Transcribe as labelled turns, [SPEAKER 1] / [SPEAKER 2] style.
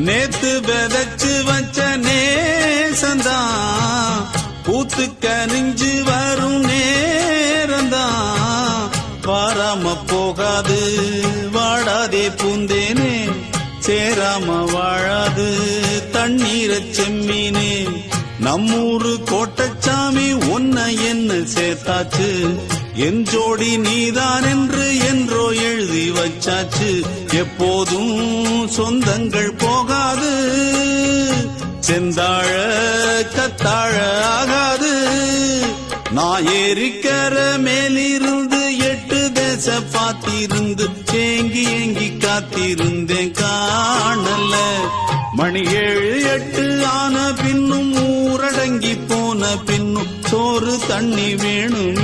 [SPEAKER 1] நேத்து விதைச்சு வச்ச நேசந்தான் பூத்து கனிஞ்சு வரும் நேரந்தான் வாராம போகாது வாடாதே பூந்தேனே சேராம வாழாது தண்ணீர செம்மீனே நம்மூரு கோட்டச்சாமி உன்னை என்ன சேர்த்தாச்சு என் ஜோடி நீதான் என்று என்றோ எழுதி வச்சாச்சு எப்போதும் சொந்தங்கள் போகாது செந்தாழ கத்தாழ ஆகாது நான் ஏறிக்கர மேலிருந்து 8 தேச பாத்திருந்து ஏங்கி ஏங்கி காத்திருந்தேன் காணல மணி 7 8 ஆன பின்னும் ஊரடங்கி போன பின்னும் சோறு தண்ணி வேணும்